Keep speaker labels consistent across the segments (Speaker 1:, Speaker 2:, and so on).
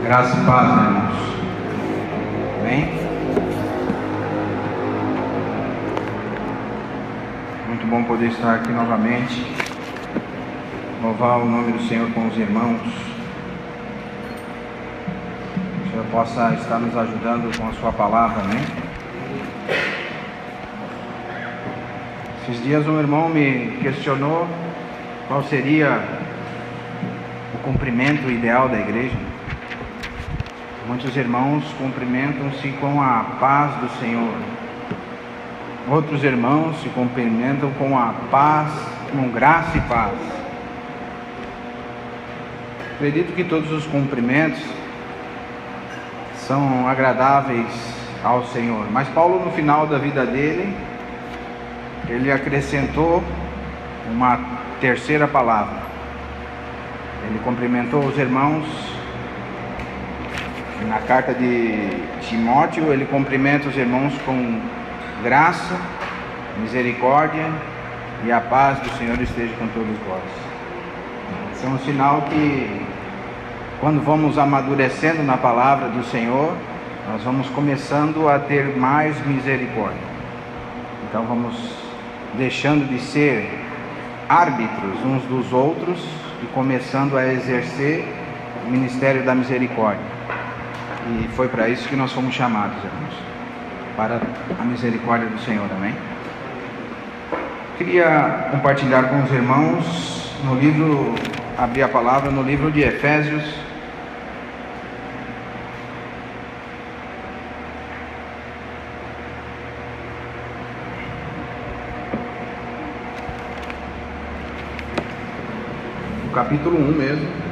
Speaker 1: Graça e paz, irmãos. Amém? Muito bom poder estar aqui novamente. Louvar o nome do Senhor com os irmãos. Que o Senhor possa estar nos ajudando com a sua palavra, amém? Esses dias um irmão me questionou qual seria o cumprimento ideal da igreja. Muitos irmãos cumprimentam-se com a paz do Senhor. Outros irmãos se cumprimentam com a paz, com graça e paz. Acredito que todos os cumprimentos são agradáveis ao Senhor. Mas Paulo, no final da vida dele, ele acrescentou uma terceira palavra. Ele cumprimentou os irmãos. Na carta de Timóteo, ele cumprimenta os irmãos com graça, misericórdia e a paz do Senhor esteja com todos vós. Isso é um sinal que, quando vamos amadurecendo na palavra do Senhor, nós vamos começando a ter mais misericórdia. Então vamos deixando de ser árbitros uns dos outros e começando a exercer o ministério da misericórdia. E foi para isso que nós fomos chamados, irmãos, para a misericórdia do Senhor, amém? Queria compartilhar com os irmãos no livro, abrir a palavra no livro de Efésios, no capítulo 1 mesmo.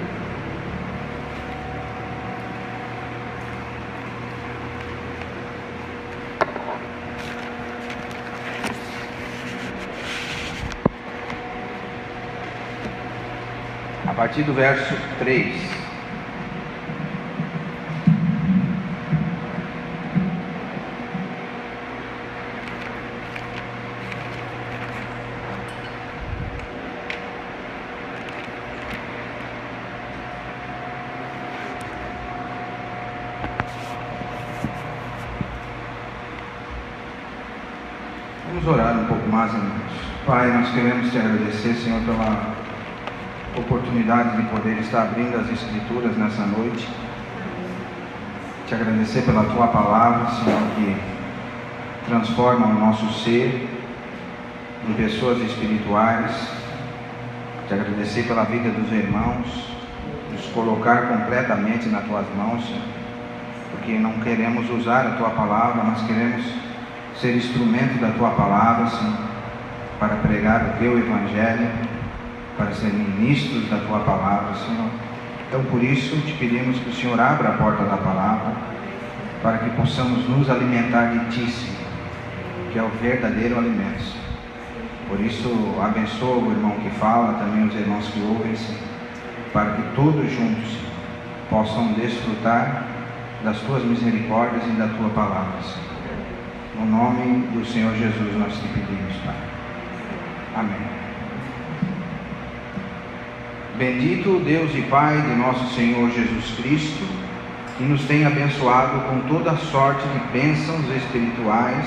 Speaker 1: A partir do verso 3. Vamos orar um pouco mais, irmãos. Pai, nós queremos te agradecer, Senhor, pela oportunidade de poder estar abrindo as Escrituras nessa noite. Te agradecer pela tua palavra, Senhor, que transforma o nosso ser em pessoas espirituais. Te agradecer pela vida dos irmãos, nos colocar completamente nas tuas mãos, Senhor, porque não queremos usar a tua palavra, nós queremos ser instrumento da tua palavra, Senhor, para pregar o teu evangelho, para ser ministros da tua palavra, Senhor. Então, por isso, te pedimos que o Senhor abra a porta da palavra, para que possamos nos alimentar de ti, Senhor, que é o verdadeiro alimento, Senhor. Por isso, abençoa o irmão que fala, também os irmãos que ouvem, Senhor, para que todos juntos, Senhor, possam desfrutar das tuas misericórdias e da tua palavra, Senhor. No nome do Senhor Jesus nós te pedimos, Pai. Amém. Bendito o Deus e Pai de nosso Senhor Jesus Cristo, que nos tem abençoado com toda sorte de bênçãos espirituais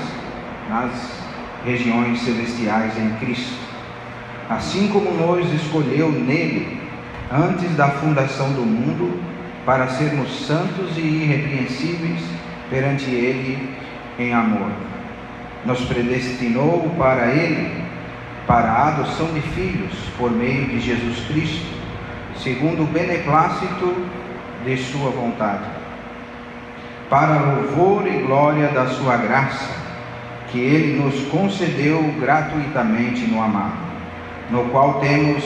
Speaker 1: nas regiões celestiais em Cristo, assim como nos escolheu nele antes da fundação do mundo, para sermos santos e irrepreensíveis perante ele em amor. Nos predestinou para ele, para a adoção de filhos por meio de Jesus Cristo, segundo o beneplácito de sua vontade, para louvor e glória da sua graça, que ele nos concedeu gratuitamente no amado, no qual temos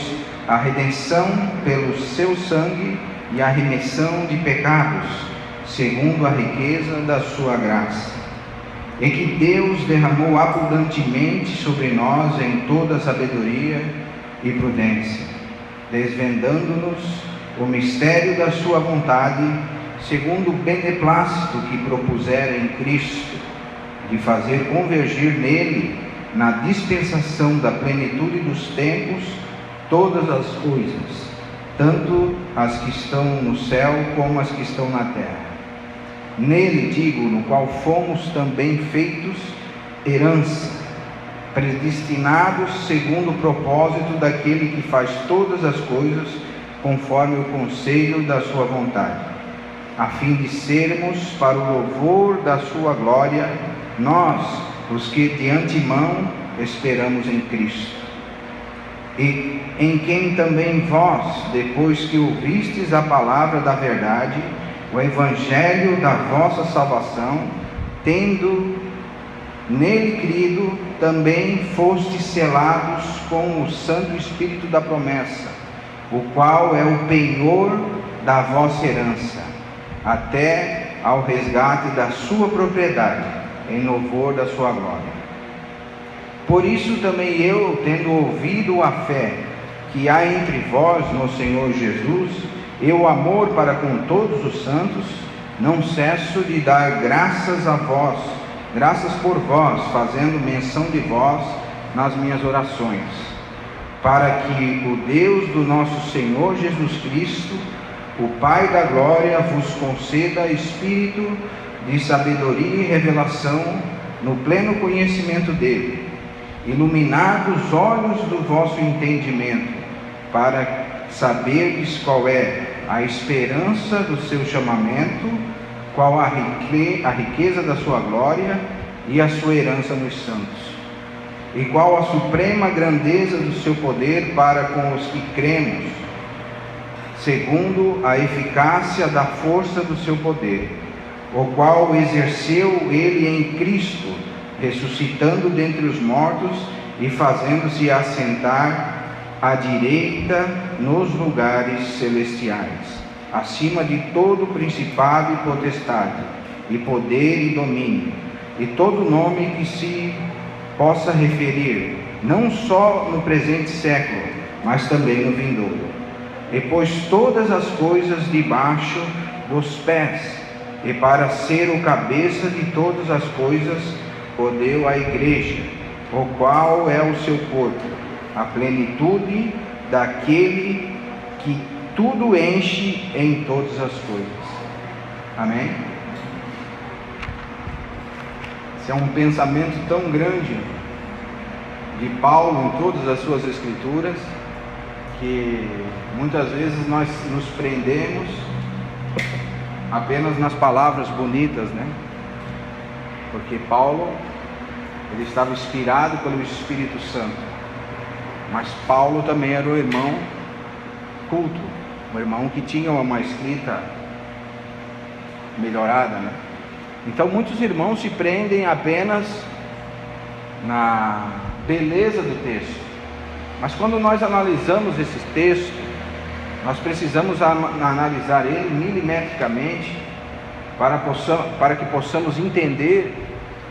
Speaker 1: a redenção pelo seu sangue e a remissão de pecados, segundo a riqueza da sua graça, em que Deus derramou abundantemente sobre nós em toda sabedoria e prudência, desvendando-nos o mistério da sua vontade, segundo o beneplácito que propusera em Cristo, de fazer convergir nele, na dispensação da plenitude dos tempos, todas as coisas, tanto as que estão no céu como as que estão na terra. Nele, digo, no qual fomos também feitos herança, predestinados segundo o propósito daquele que faz todas as coisas conforme o conselho da sua vontade, a fim de sermos para o louvor da sua glória, nós, os que de antemão esperamos em Cristo, e em quem também vós, depois que ouvistes a palavra da verdade, o evangelho da vossa salvação, tendo nele crido, também fostes selados com o Santo Espírito da promessa, o qual é o penhor da vossa herança, até ao resgate da sua propriedade, em louvor da sua glória. Por isso também eu, tendo ouvido a fé que há entre vós no Senhor Jesus, e o amor para com todos os santos, não cesso de dar graças a vós, graças por vós, fazendo menção de vós nas minhas orações, para que o Deus do nosso Senhor Jesus Cristo, o Pai da glória, vos conceda espírito de sabedoria e revelação no pleno conhecimento dele, iluminado os olhos do vosso entendimento, para saberdes qual é a esperança do seu chamamento, qual a riqueza da sua glória e a sua herança nos santos, e qual a suprema grandeza do seu poder para com os que cremos, segundo a eficácia da força do seu poder, o qual exerceu ele em Cristo, ressuscitando dentre os mortos e fazendo-se assentar à direita nos lugares celestiais, acima de todo principado e potestade, e poder e domínio, e todo nome que se possa referir, não só no presente século, mas também no vindouro. E pôs todas as coisas debaixo dos pés, e para ser o cabeça de todas as coisas, o deu à igreja, o qual é o seu corpo, a plenitude daquele que tudo enche em todas as coisas. Amém? Esse é um pensamento tão grande de Paulo em todas as suas escrituras, que muitas vezes nós nos prendemos apenas nas palavras bonitas, né? Porque Paulo, ele estava inspirado pelo Espírito Santo, mas Paulo também era um irmão culto, um irmão que tinha uma escrita melhorada, né? Então muitos irmãos se prendem apenas na beleza do texto, mas quando nós analisamos esse texto, nós precisamos analisar ele milimetricamente para que possamos entender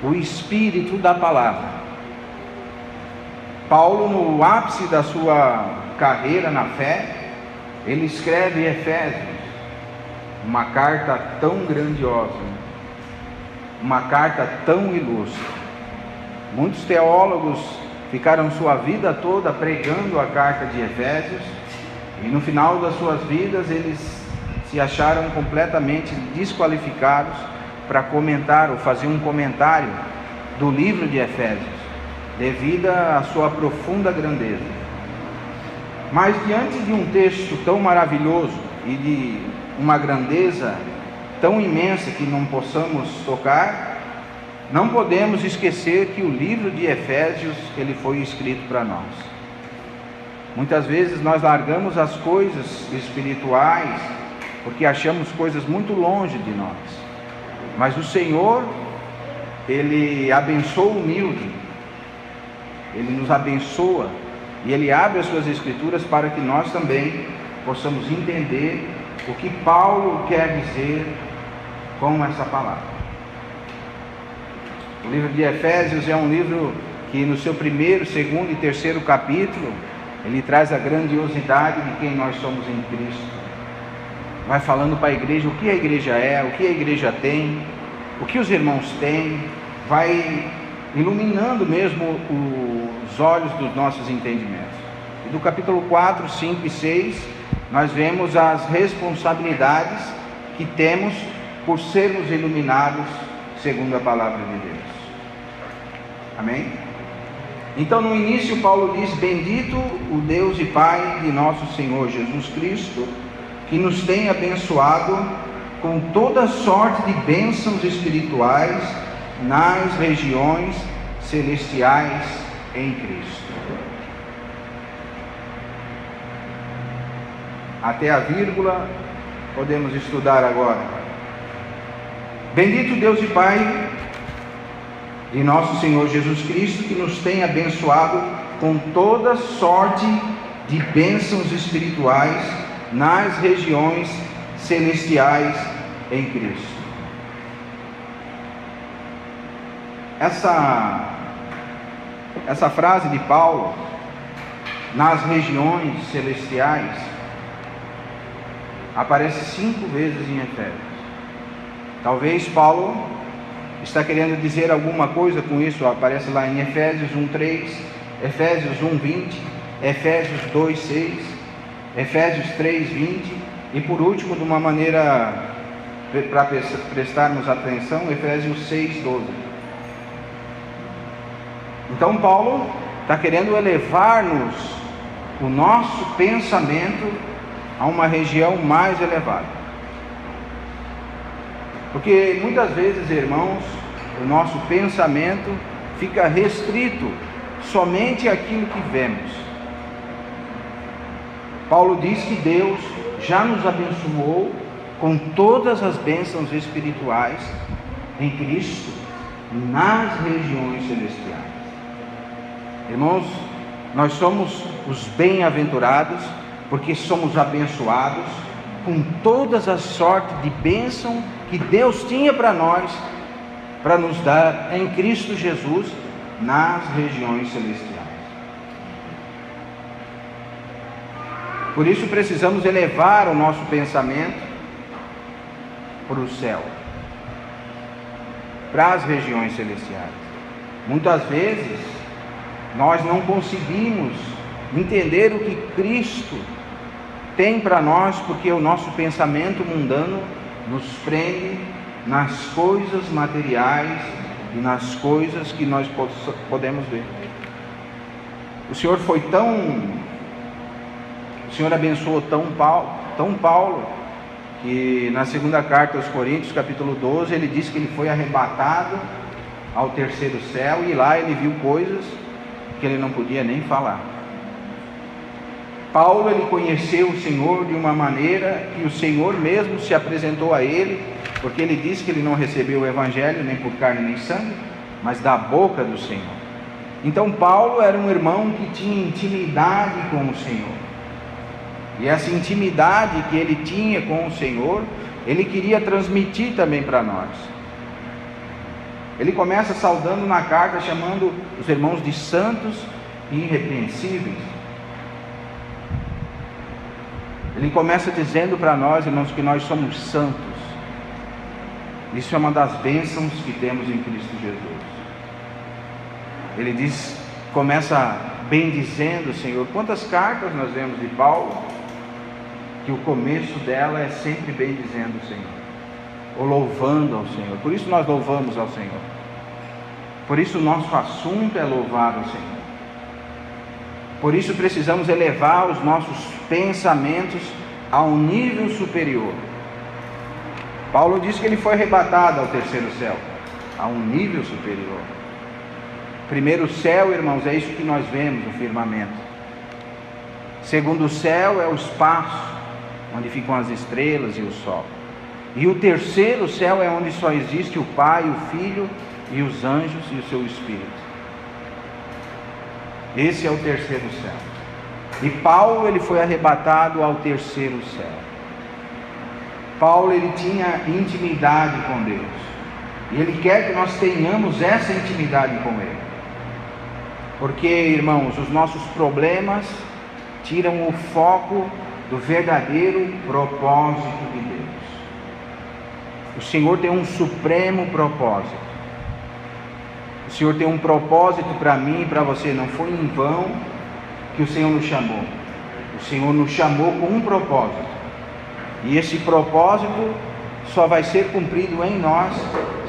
Speaker 1: o espírito da palavra. Paulo, no ápice da sua carreira na fé, ele escreve Efésios, uma carta tão grandiosa, uma carta tão ilustre. Muitos teólogos ficaram sua vida toda pregando a carta de Efésios, e no final das suas vidas eles se acharam completamente desqualificados para comentar ou fazer um comentário do livro de Efésios, devido à sua profunda grandeza. Mas diante de um texto tão maravilhoso e de uma grandeza tão imensa que não possamos tocar, não podemos esquecer que o livro de Efésios, ele foi escrito para nós. Muitas vezes nós largamos as coisas espirituais porque achamos coisas muito longe de nós, mas o Senhor, ele abençoa o humilde, ele nos abençoa e ele abre as suas escrituras para que nós também possamos entender o que Paulo quer dizer com essa palavra. O livro de Efésios é um livro que no seu primeiro, segundo e terceiro capítulo, ele traz a grandiosidade de quem nós somos em Cristo. Vai falando para a igreja o que a igreja é, o que a igreja tem, o que os irmãos têm, vai iluminando mesmo os olhos dos nossos entendimentos. E do capítulo 4, 5 e 6, nós vemos as responsabilidades que temos por sermos iluminados segundo a palavra de Deus. Amém? Então, no início, Paulo diz: bendito o Deus e Pai de nosso Senhor Jesus Cristo, que nos tem abençoado com toda sorte de bênçãos espirituais nas regiões celestiais em Cristo. Até a vírgula podemos estudar agora. Bendito Deus e Pai de nosso Senhor Jesus Cristo, que nos tem abençoado com toda sorte de bênçãos espirituais nas regiões celestiais em Cristo. Essa frase de Paulo, nas regiões celestiais, aparece 5 vezes em Efésios. Talvez Paulo está querendo dizer alguma coisa com isso. Aparece lá em Efésios 1:3, Efésios 1:20, Efésios 2:6, Efésios 3:20 e por último, de uma maneira para prestarmos atenção, Efésios 6:12. Então Paulo está querendo elevar-nos, o nosso pensamento, a uma região mais elevada. Porque muitas vezes, irmãos, o nosso pensamento fica restrito somente àquilo que vemos. Paulo diz que Deus já nos abençoou com todas as bênçãos espirituais em Cristo nas regiões celestiais. Irmãos, nós somos os bem-aventurados porque somos abençoados com todas as sortes de bênção que Deus tinha para nós, para nos dar em Cristo Jesus nas regiões celestiais. Por isso precisamos elevar o nosso pensamento para o céu, para as regiões celestiais. Muitas vezes nós não conseguimos entender o que Cristo tem para nós, porque o nosso pensamento mundano nos prende nas coisas materiais e nas coisas que nós podemos ver. O Senhor abençoou tão Paulo, que na segunda carta aos Coríntios, capítulo 12, ele diz que ele foi arrebatado ao terceiro céu, e lá ele viu coisas que ele não podia nem falar. Paulo, ele conheceu o Senhor de uma maneira que o Senhor mesmo se apresentou a ele, porque ele disse que ele não recebeu o Evangelho nem por carne nem sangue, mas da boca do Senhor. Então Paulo era um irmão que tinha intimidade com o Senhor, e essa intimidade que ele tinha com o Senhor, ele queria transmitir também para nós. Ele começa saudando na carta, chamando os irmãos de santos e irrepreensíveis. Ele começa dizendo para nós, irmãos, que nós somos santos. Isso é uma das bênçãos que temos em Cristo Jesus. Ele diz, começa bem dizendo, Senhor. Quantas cartas nós vemos de Paulo, que o começo dela é sempre bem dizendo o Senhor, ou louvando ao Senhor. Por isso nós louvamos ao Senhor. Por isso o nosso assunto é louvar ao Senhor. Por isso precisamos elevar os nossos pensamentos a um nível superior. Paulo diz que ele foi arrebatado ao terceiro céu, a um nível superior. Primeiro céu, irmãos, é isso que nós vemos no firmamento. Segundo céu é o espaço, onde ficam as estrelas e o sol. E o terceiro céu é onde só existe o Pai, o Filho e os anjos e o seu Espírito. Esse é o terceiro céu. E Paulo, ele foi arrebatado ao terceiro céu. Paulo, ele tinha intimidade com Deus, e ele quer que nós tenhamos essa intimidade com Ele, porque, irmãos, os nossos problemas tiram o foco do verdadeiro propósito de Deus. O Senhor tem um supremo propósito. O Senhor tem um propósito para mim e para você. Não foi em vão que o Senhor nos chamou. O O Senhor nos chamou com um propósito, e esse propósito só vai ser cumprido em nós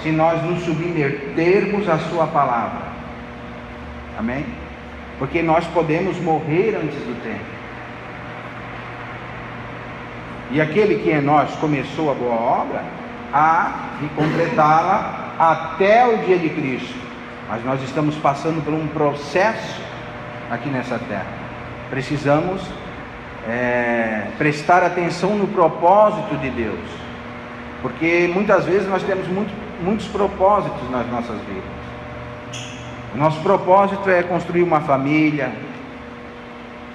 Speaker 1: se nós nos submetermos à sua palavra. Amém? Porque nós podemos morrer antes do tempo. E aquele que em nós começou a boa obra, há de completá-la até o dia de Cristo. Mas nós estamos passando por um processo aqui nessa terra. Precisamos prestar atenção no propósito de Deus, porque muitas vezes nós temos muitos propósitos nas nossas vidas. O nosso propósito é construir uma família.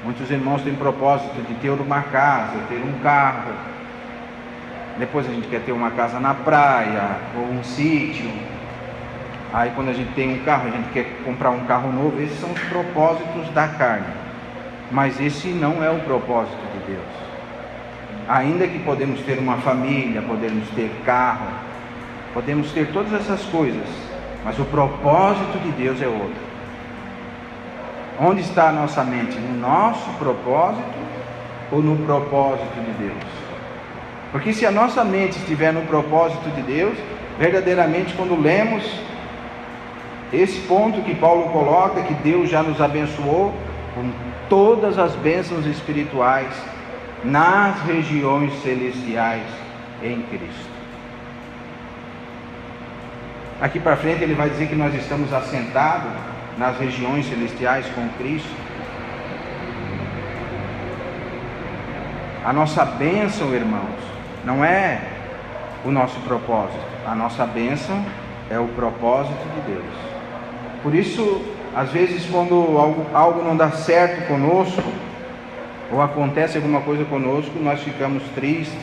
Speaker 1: Muitos irmãos têm propósito de ter uma casa, ter um carro. Depois a gente quer ter uma casa na praia ou um sítio. Aí quando a gente tem um carro, a gente quer comprar um carro novo. Esses são os propósitos da carne. Mas esse não é o propósito de Deus. Ainda que podemos ter uma família, podemos ter carro, podemos ter todas essas coisas, mas o propósito de Deus é outro. Onde está a nossa mente? No nosso propósito ou no propósito de Deus? Porque se a nossa mente estiver no propósito de Deus, verdadeiramente quando lemos esse ponto que Paulo coloca, que Deus já nos abençoou com todas as bênçãos espirituais nas regiões celestiais em Cristo. Aqui para frente ele vai dizer que nós estamos assentados nas regiões celestiais com Cristo. A nossa bênção, irmãos, não é o nosso propósito. A nossa bênção é o propósito de Deus. Por isso, às vezes quando algo não dá certo conosco, ou acontece alguma coisa conosco, nós ficamos tristes,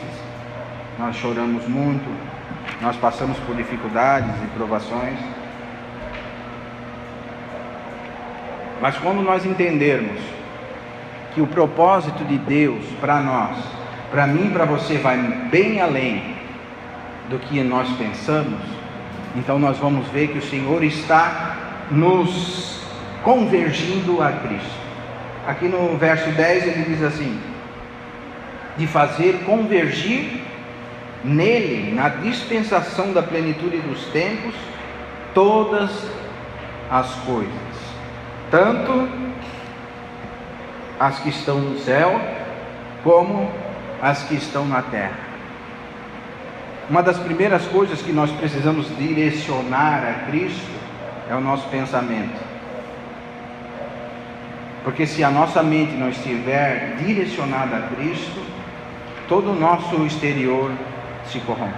Speaker 1: nós choramos muito, nós passamos por dificuldades e provações. Mas quando nós entendermos que o propósito de Deus para nós, para mim e para você, vai bem além do que nós pensamos, então nós vamos ver que o Senhor está nos convergindo a Cristo. Aqui no verso 10 ele diz assim: de fazer convergir nele, na dispensação da plenitude dos tempos, todas as coisas, tanto as que estão no céu, como as que estão na terra. Uma das primeiras coisas que nós precisamos direcionar a Cristo é o nosso pensamento. Porque se a nossa mente não estiver direcionada a Cristo, todo o nosso exterior se corrompe.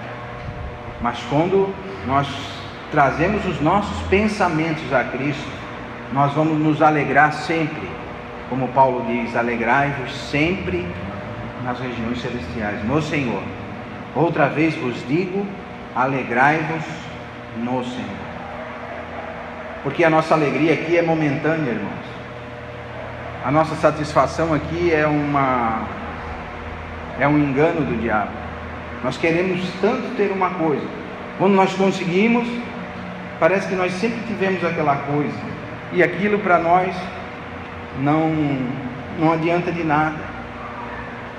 Speaker 1: Mas quando nós trazemos os nossos pensamentos a Cristo, nós vamos nos alegrar sempre. Como Paulo diz: alegrai-vos sempre nas regiões celestiais, no Senhor. Outra vez vos digo, alegrai-vos no Senhor. Porque a nossa alegria aqui é momentânea, irmãos. A nossa satisfação aqui é um engano do diabo. Nós queremos tanto ter uma coisa, quando nós conseguimos, parece que nós sempre tivemos aquela coisa, e aquilo para nós não adianta de nada.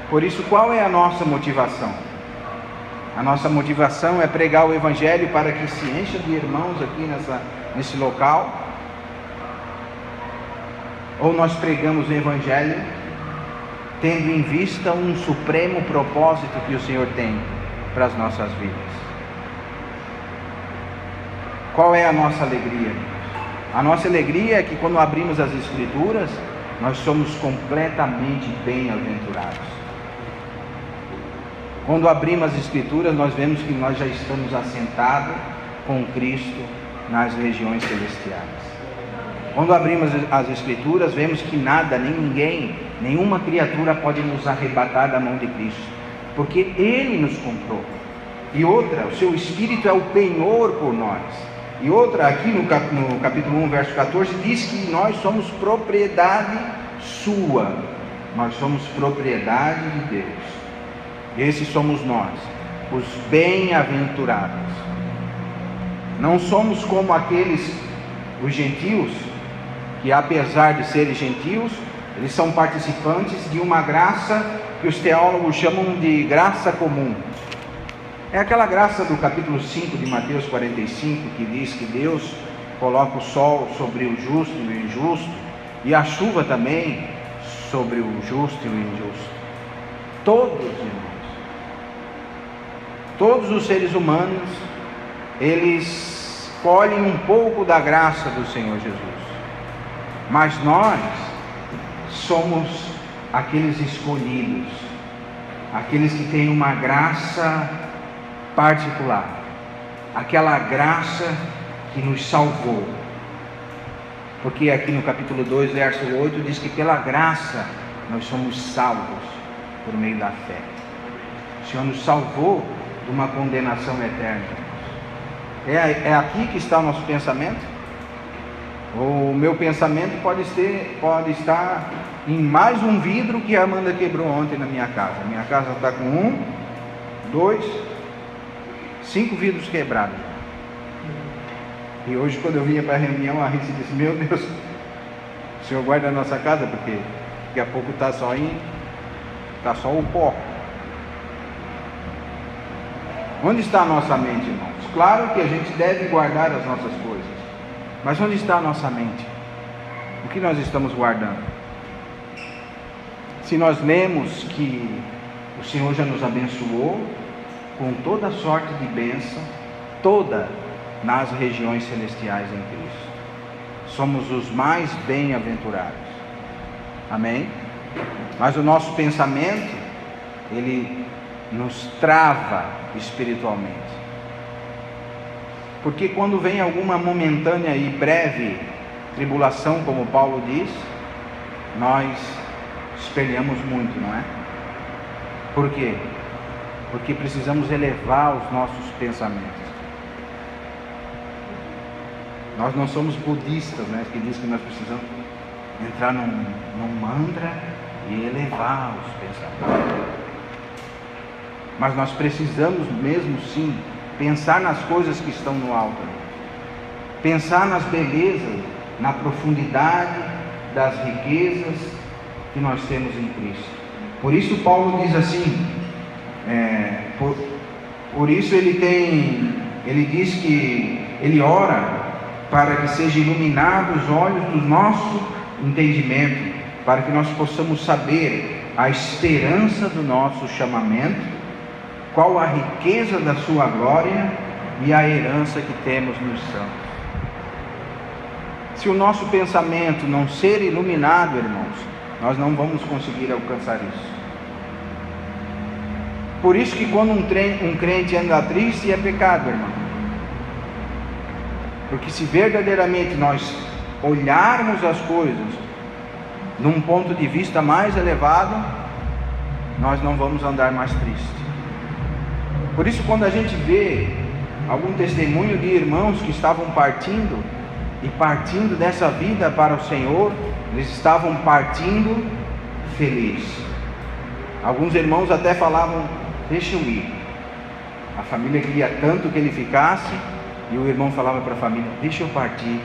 Speaker 1: Por isso, qual é a nossa motivação? A nossa motivação é pregar o Evangelho para que se encha de irmãos aqui nesse local? Ou nós pregamos o Evangelho tendo em vista um supremo propósito que o Senhor tem para as nossas vidas? Qual é a nossa alegria? A nossa alegria é que quando abrimos as Escrituras, nós somos completamente bem-aventurados. Quando abrimos as Escrituras, nós vemos que nós já estamos assentados com Cristo nas regiões celestiais. Quando abrimos as Escrituras, vemos que nada, nem ninguém, nenhuma criatura pode nos arrebatar da mão de Cristo, porque Ele nos comprou. E outra, o seu Espírito é o penhor por nós. E outra, aqui no capítulo 1, verso 14, diz que nós somos propriedade sua. Nós somos propriedade de Deus. Esses somos nós, os bem-aventurados. Não somos como os gentios, que apesar de serem gentios, Eles são participantes de uma graça que os teólogos chamam de graça comum. É aquela graça do capítulo 5 de Mateus 45, que diz que Deus coloca o sol sobre o justo e o injusto, e a chuva também sobre o justo e o injusto. Todos, irmãos, todos os seres humanos, eles colhem um pouco da graça do Senhor Jesus. Mas nós somos aqueles escolhidos, aqueles que têm uma graça particular, aquela graça que nos salvou. Porque aqui no capítulo 2, verso 8, diz que pela graça nós somos salvos por meio da fé. O Senhor nos salvou de uma condenação eterna. É aqui que está o nosso pensamento? O meu pensamento pode estar em mais um vidro que a Amanda quebrou ontem na minha casa. Minha casa está com 1, 2, 5 vidros quebrados. E hoje, quando eu vinha para a reunião, a Rita disse: meu Deus, o Senhor guarda a nossa casa, porque daqui a pouco está só o pó. Onde está a nossa mente, irmãos? Claro que a gente deve guardar as nossas coisas, mas onde está a nossa mente? O que nós estamos guardando? Se nós lemos que o Senhor já nos abençoou com toda sorte de bênção, toda nas regiões celestiais em Cristo, somos os mais bem-aventurados. Amém? Mas o nosso pensamento, ele nos trava espiritualmente. Porque quando vem alguma momentânea e breve tribulação, como Paulo diz, nós espelhamos muito, não é? Por quê? Porque precisamos elevar os nossos pensamentos. Nós não somos budistas, né? Que diz que nós precisamos entrar num mantra e elevar os pensamentos. Mas nós precisamos mesmo sim pensar nas coisas que estão no alto, pensar nas belezas, na profundidade das riquezas que nós temos em Cristo. Por isso Paulo diz assim, por isso ele diz que ele ora para que sejam iluminados os olhos do nosso entendimento, para que nós possamos saber a esperança do nosso chamamento, qual a riqueza da sua glória e a herança que temos nos santos. Se o nosso pensamento não ser iluminado, irmãos, nós não vamos conseguir alcançar isso. Por isso que quando um crente anda triste, é pecado, irmão. Porque se verdadeiramente nós olharmos as coisas num ponto de vista mais elevado, nós não vamos andar mais tristes. Por isso, quando a gente vê algum testemunho de irmãos que estavam partindo dessa vida para o Senhor, eles estavam partindo felizes. Alguns irmãos até falavam: deixa eu ir. A família queria tanto que ele ficasse, e o irmão falava para a família: deixa eu partir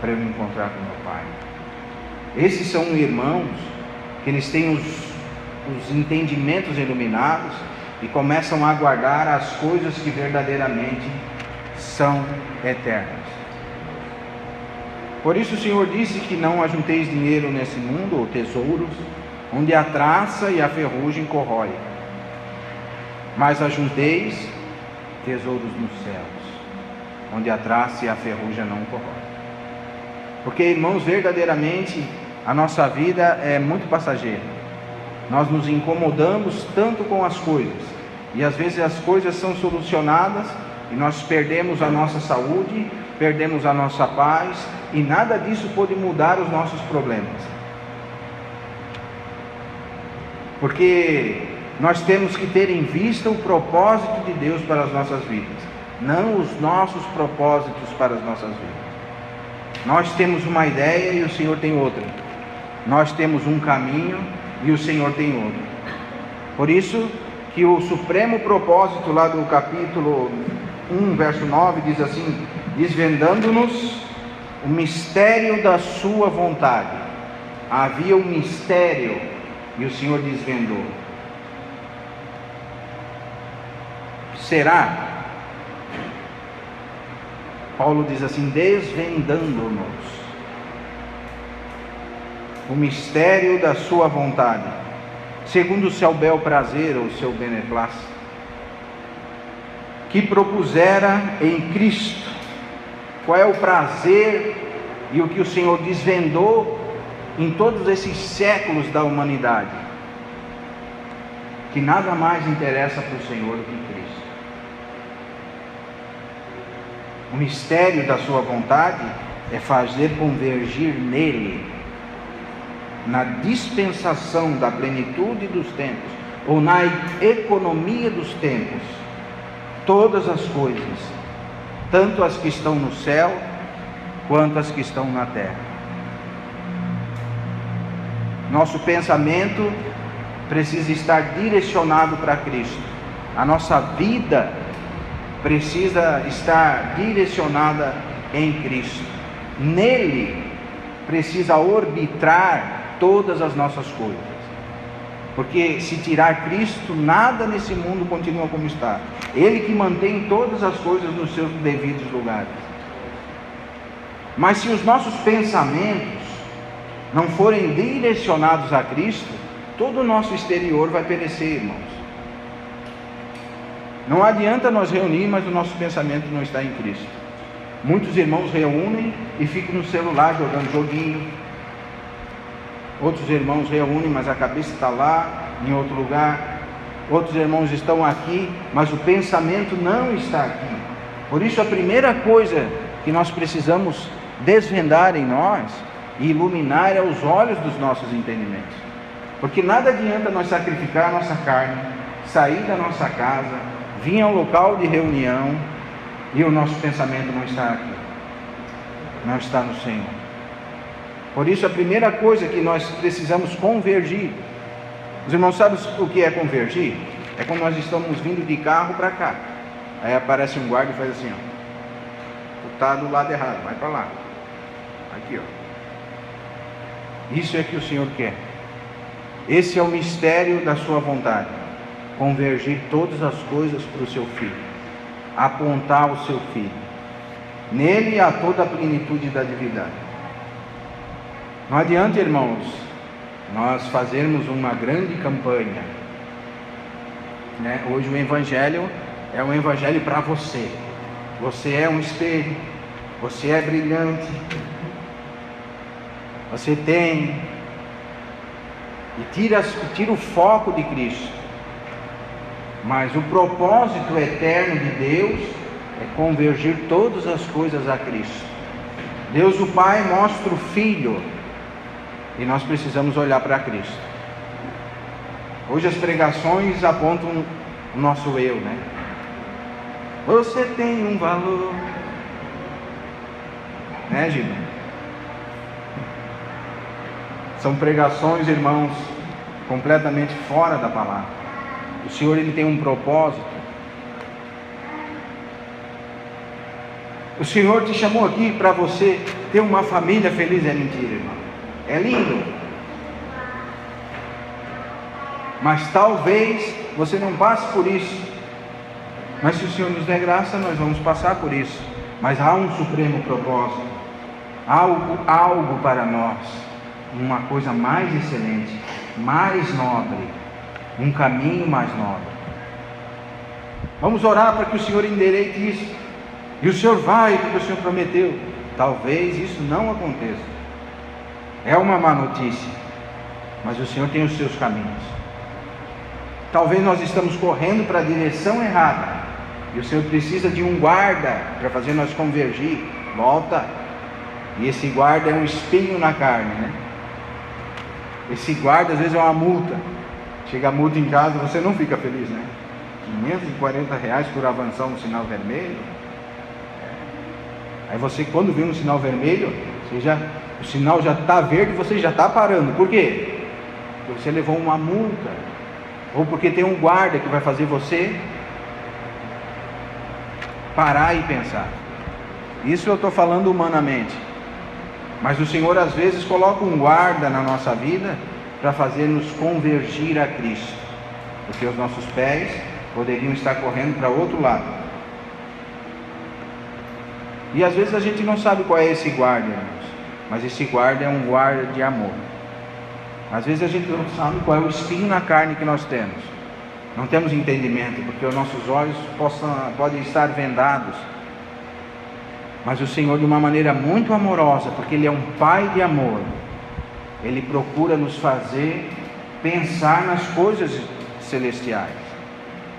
Speaker 1: para eu me encontrar com meu pai. Esses são irmãos que eles têm os entendimentos iluminados e começam a guardar as coisas que verdadeiramente são eternas. Por isso o Senhor disse que não ajunteis dinheiro nesse mundo, ou tesouros, onde a traça e a ferrugem corrói, mas ajunteis tesouros nos céus, onde a traça e a ferrugem não corrói. Porque, irmãos, verdadeiramente a nossa vida é muito passageira. Nós nos incomodamos tanto com as coisas, e às vezes as coisas são solucionadas e nós perdemos a nossa saúde, perdemos a nossa paz, e nada disso pode mudar os nossos problemas. Porque nós temos que ter em vista o propósito de Deus para as nossas vidas, não os nossos propósitos para as nossas vidas. Nós temos uma ideia e o Senhor tem outra. Nós temos um caminho e o Senhor tem outro. Por isso que o supremo propósito lá do capítulo 1, verso 9, diz assim: desvendando-nos o mistério da sua vontade, havia um mistério e o Senhor desvendou. Será? Paulo diz assim: desvendando-nos o mistério da sua vontade, segundo o seu bel prazer ou o seu beneplácito, que propusera em Cristo. Qual é o prazer e o que o Senhor desvendou em todos esses séculos da humanidade? Que nada mais interessa para o Senhor do que Cristo. O mistério da sua vontade é fazer convergir nele, na dispensação da plenitude dos tempos, ou na economia dos tempos, todas as coisas, tanto as que estão no céu, quanto as que estão na terra. Nosso pensamento precisa estar direcionado para Cristo. A nossa vida precisa estar direcionada em Cristo. Nele precisa orbitar todas as nossas coisas. Porque se tirar Cristo, nada nesse mundo continua como está. Ele que mantém todas as coisas nos seus devidos lugares. Mas se os nossos pensamentos não forem direcionados a Cristo, todo o nosso exterior vai perecer, irmãos. Não adianta nós reunir, mas o nosso pensamento não está em Cristo. Muitos irmãos reúnem e ficam no celular jogando joguinho. Outros irmãos reúnem, mas a cabeça está lá, em outro lugar. Outros irmãos estão aqui, mas o pensamento não está aqui. Por isso a primeira coisa que nós precisamos desvendar em nós e iluminar é os olhos dos nossos entendimentos. Porque nada adianta nós sacrificar a nossa carne, sair da nossa casa, vir ao local de reunião e o nosso pensamento não está aqui, não está no Senhor. Por isso a primeira coisa que nós precisamos convergir. Os irmãos sabem o que é convergir? É quando nós estamos vindo de carro para cá, aí aparece um guarda e faz assim, ó, tu está do lado errado, vai para lá, aqui, ó. Isso é que o Senhor quer. Esse é o mistério da sua vontade, convergir todas as coisas para o seu Filho, apontar o seu Filho. Nele há toda a plenitude da divindade. Não adianta, irmãos, nós fazermos uma grande campanha, né? Hoje o Evangelho é um Evangelho para você. Você é um espelho, você é brilhante, você tem, e tira o foco de Cristo. Mas o propósito eterno de Deus é convergir todas as coisas a Cristo. Deus o Pai mostra o Filho, e nós precisamos olhar para Cristo. Hoje as pregações apontam o nosso eu, né? Você tem um valor, né, Gino? São pregações, irmãos, completamente fora da palavra. O Senhor, Ele tem um propósito. O Senhor te chamou aqui para você ter uma família feliz. É mentira, irmão. É lindo, mas talvez você não passe por isso. Mas se o Senhor nos der graça, nós vamos passar por isso. Mas há um supremo propósito, algo para nós, uma coisa mais excelente, mais nobre, um caminho mais nobre. Vamos orar para que o Senhor endireite isso. E o Senhor vai, porque o Senhor prometeu. Talvez isso não aconteça. É uma má notícia, mas o Senhor tem os seus caminhos. Talvez nós estamos correndo para a direção errada, e o Senhor precisa de um guarda para fazer nós convergir. Volta. E esse guarda é um espinho na carne, né? Esse guarda às vezes é uma multa. Chega a multa em casa, você não fica feliz, né? R$540 por avançar um sinal vermelho. Aí você, quando vê um sinal vermelho, o sinal já está verde, você já está parando. Por quê? Porque você levou uma multa, ou porque tem um guarda que vai fazer você parar e pensar. Isso eu estou falando humanamente. Mas o Senhor às vezes coloca um guarda na nossa vida para fazer-nos convergir a Cristo, porque os nossos pés poderiam estar correndo para outro lado. E às vezes a gente não sabe qual é esse guarda, irmãos, mas esse guarda é um guarda de amor. Às vezes a gente não sabe qual é o espinho na carne que nós temos, não temos entendimento, porque os nossos olhos podem estar vendados. Mas o Senhor, de uma maneira muito amorosa, porque Ele é um Pai de amor, Ele procura nos fazer pensar nas coisas celestiais,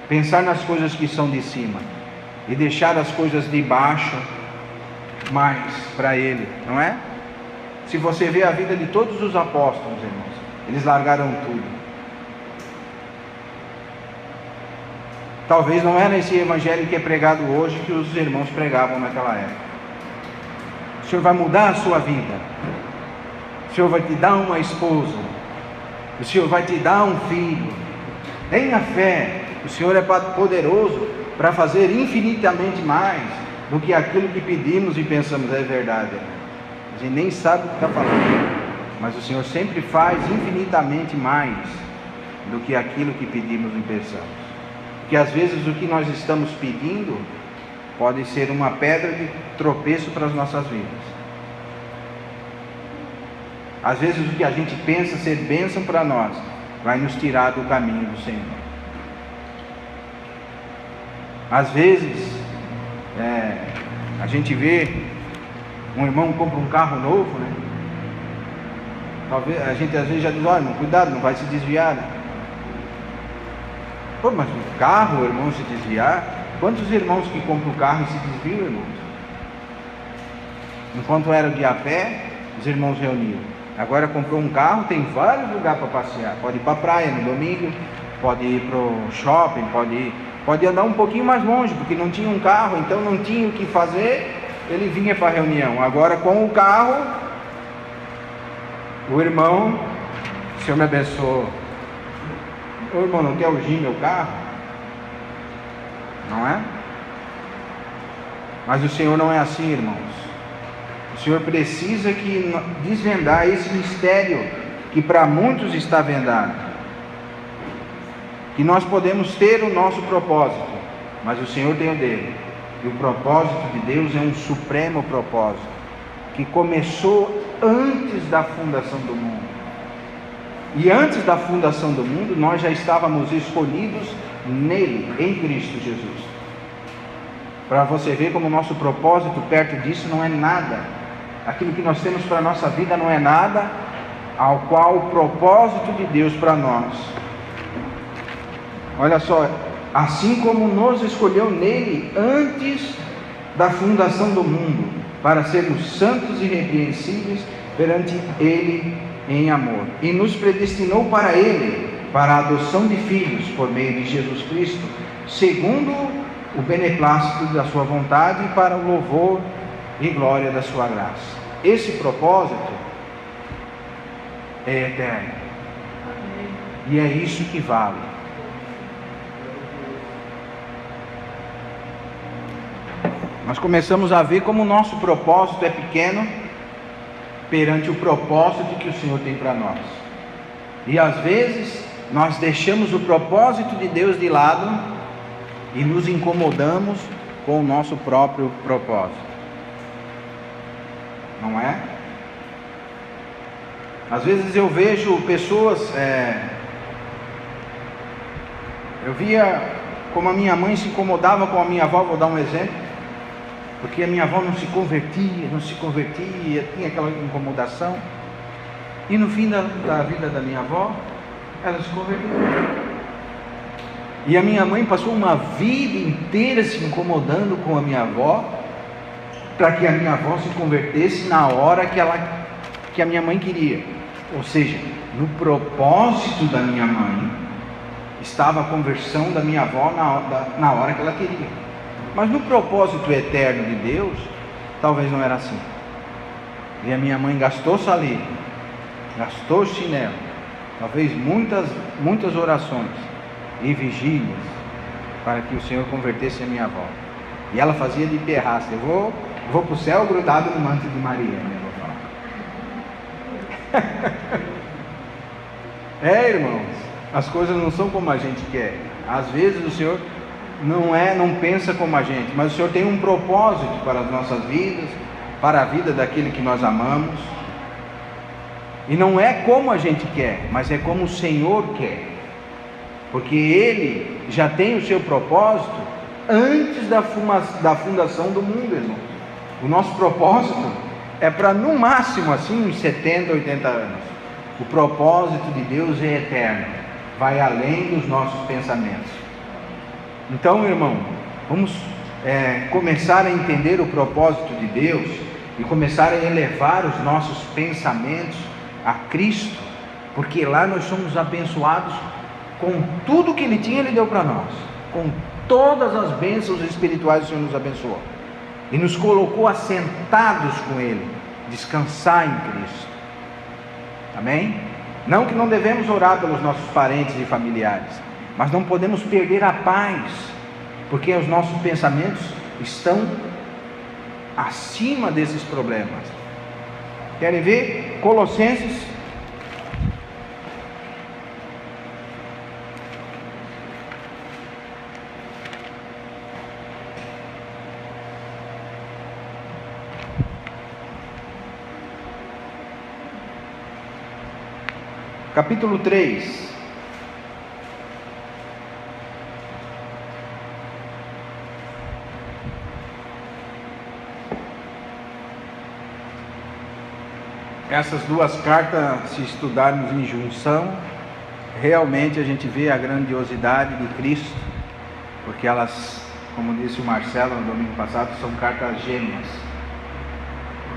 Speaker 1: pensar nas coisas que são de cima, e deixar as coisas de baixo mais para Ele, não é? Se você vê a vida de todos os apóstolos, irmãos, eles largaram tudo. Talvez não era esse evangelho que é pregado hoje que os irmãos pregavam naquela época. O Senhor vai mudar a sua vida, o Senhor vai te dar uma esposa, o Senhor vai te dar um filho. Tenha fé, o Senhor é poderoso para fazer infinitamente mais do que aquilo que pedimos e pensamos. É verdade, a gente nem sabe o que está falando, mas o Senhor sempre faz infinitamente mais do que aquilo que pedimos e pensamos. Porque às vezes o que nós estamos pedindo pode ser uma pedra de tropeço para as nossas vidas. Às vezes o que a gente pensa ser bênção para nós vai nos tirar do caminho do Senhor. Às vezes a gente vê um irmão compra um carro novo, né? Talvez a gente às vezes já diz: olha, irmão, cuidado, não vai se desviar, né? Pô, mas o carro, o irmão se desviar? Quantos irmãos que compram o carro e se desviam, irmãos? Enquanto eram de a pé, os irmãos reuniam. Agora comprou um carro, tem vários lugares para passear. Pode ir para a praia no domingo, pode ir para o shopping, pode andar um pouquinho mais longe, porque não tinha um carro, então não tinha o que fazer, ele vinha para a reunião. Agora com o carro, o irmão, o Senhor me abençoe. Ô irmão, não quer ungir meu carro? Não é? Mas o Senhor não é assim, irmãos. O Senhor precisa desvendar esse mistério que para muitos está vendado. Que nós podemos ter o nosso propósito, mas o Senhor tem o dele. E o propósito de Deus é um supremo propósito, que começou antes da fundação do mundo. E antes da fundação do mundo, nós já estávamos escolhidos nele, em Cristo Jesus. Para você ver como o nosso propósito perto disso não é nada. Aquilo que nós temos para a nossa vida não é nada ao qual o propósito de Deus para nós. Olha só, assim como nos escolheu nele antes da fundação do mundo, para sermos santos e irrepreensíveis perante ele em amor, e nos predestinou para ele, para a adoção de filhos por meio de Jesus Cristo, segundo o beneplácito da sua vontade, e para o louvor e glória da sua graça. Esse propósito é eterno. E é isso que vale. Nós começamos a ver como o nosso propósito é pequeno perante o propósito que o Senhor tem para nós. E às vezes nós deixamos o propósito de Deus de lado e nos incomodamos com o nosso próprio propósito. Não é? Às vezes eu vejo pessoas, eu via como a minha mãe se incomodava com a minha avó. Vou dar um exemplo, porque a minha avó não se convertia, tinha aquela incomodação, e no fim da vida da minha avó, ela se converteu. E a minha mãe passou uma vida inteira se incomodando com a minha avó, para que a minha avó se convertesse na hora que a minha mãe queria. Ou seja, no propósito da minha mãe estava a conversão da minha avó na hora que ela queria. Mas no propósito eterno de Deus, talvez não era assim. E a minha mãe gastou saliva, gastou chinelo, talvez muitas orações e vigílias para que o Senhor convertesse a minha avó. E ela fazia de terraço. Eu vou para o céu grudado no manto de Maria, né? Vou falar. Irmãos, as coisas não são como a gente quer. Às vezes o Senhor não pensa como a gente, mas o Senhor tem um propósito para as nossas vidas, para a vida daquele que nós amamos. E não é como a gente quer, mas é como o Senhor quer, porque Ele já tem o seu propósito antes da fundação do mundo, irmão. O nosso propósito é para no máximo assim uns 70, 80 anos. O propósito de Deus é eterno, vai além dos nossos pensamentos. Então, irmão, vamos começar a entender o propósito de Deus e começar a elevar os nossos pensamentos a Cristo, porque lá nós somos abençoados com tudo que Ele tinha, Ele deu para nós, com todas as bênçãos espirituais o Senhor nos abençoou e nos colocou assentados com Ele, descansar em Cristo. Amém? Não que não devemos orar pelos nossos parentes e familiares, mas não podemos perder a paz, porque os nossos pensamentos estão acima desses problemas. Querem ver? Colossenses capítulo 3. Essas duas cartas, se estudarmos em junção, realmente a gente vê a grandiosidade de Cristo, porque elas, como disse o Marcelo no domingo passado, são cartas gêmeas.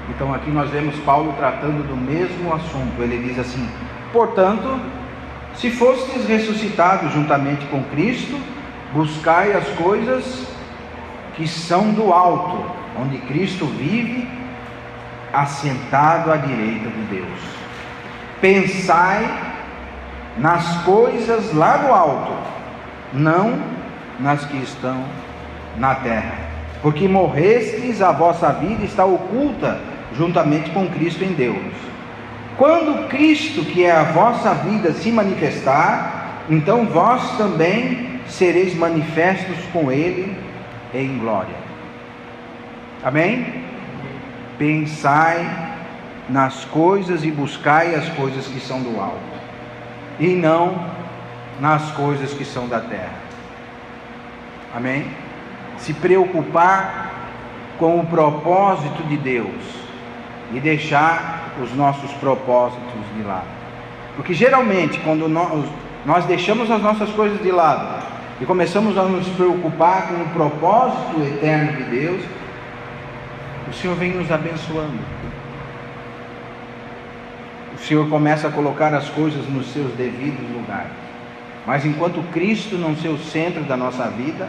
Speaker 1: Então aqui nós vemos Paulo tratando do mesmo assunto. Ele diz assim: portanto, se fostes ressuscitados juntamente com Cristo, buscai as coisas que são do alto, onde Cristo vive, assentado à direita de Deus. Pensai nas coisas lá do alto, não nas que estão na terra, porque morrestes, a vossa vida está oculta juntamente com Cristo em Deus. Quando Cristo, que é a vossa vida, se manifestar, então vós também sereis manifestos com Ele em glória. Amém? Pensai nas coisas e buscai as coisas que são do alto, e não nas coisas que são da terra. Amém? Se preocupar com o propósito de Deus e deixar os nossos propósitos de lado. Porque geralmente quando nós deixamos as nossas coisas de lado e começamos a nos preocupar com o propósito eterno de Deus, o Senhor vem nos abençoando. O Senhor começa a colocar as coisas nos seus devidos lugares. Mas enquanto Cristo não ser o centro da nossa vida,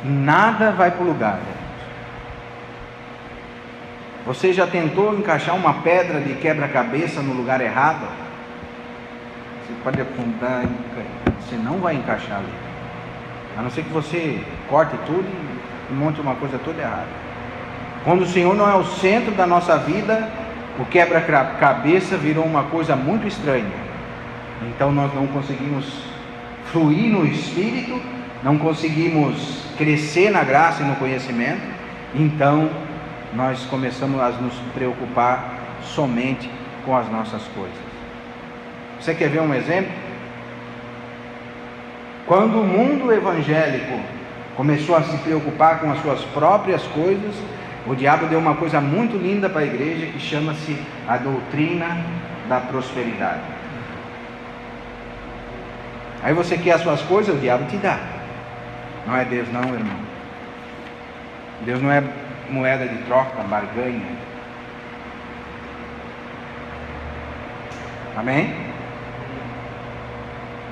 Speaker 1: nada vai para o lugar. Você já tentou encaixar uma pedra de quebra-cabeça no lugar errado? Você pode apontar, você não vai encaixar ali, a não ser que você corte tudo e monte uma coisa toda errada. Quando o Senhor não é o centro da nossa vida, o quebra-cabeça virou uma coisa muito estranha. Então nós não conseguimos fluir no Espírito, não conseguimos crescer na graça e no conhecimento. Então nós começamos a nos preocupar somente com as nossas coisas. Você quer ver um exemplo? Quando o mundo evangélico começou a se preocupar com as suas próprias coisas, o diabo deu uma coisa muito linda para a igreja, que chama-se a doutrina da prosperidade. Aí você quer as suas coisas, o diabo te dá. Não é Deus não, irmão. Deus não é moeda de troca, barganha. Amém?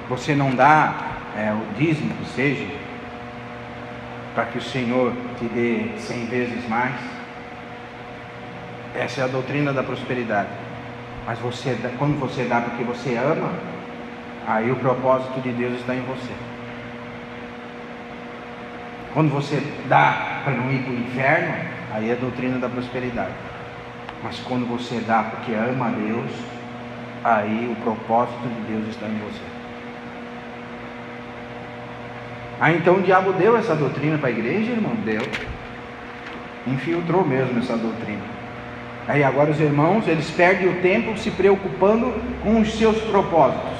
Speaker 1: Você não dá o dízimo que seja, para que o Senhor te dê 100 vezes mais. Essa é a doutrina da prosperidade. Mas quando você dá porque você ama, aí o propósito de Deus está em você. Quando você dá para não ir para o inferno, aí é a doutrina da prosperidade. Mas quando você dá porque ama a Deus, aí o propósito de Deus está em você. Então o diabo deu essa doutrina para a igreja, irmão? Deu. Infiltrou mesmo essa doutrina. Aí agora os irmãos, eles perdem o tempo se preocupando com os seus propósitos.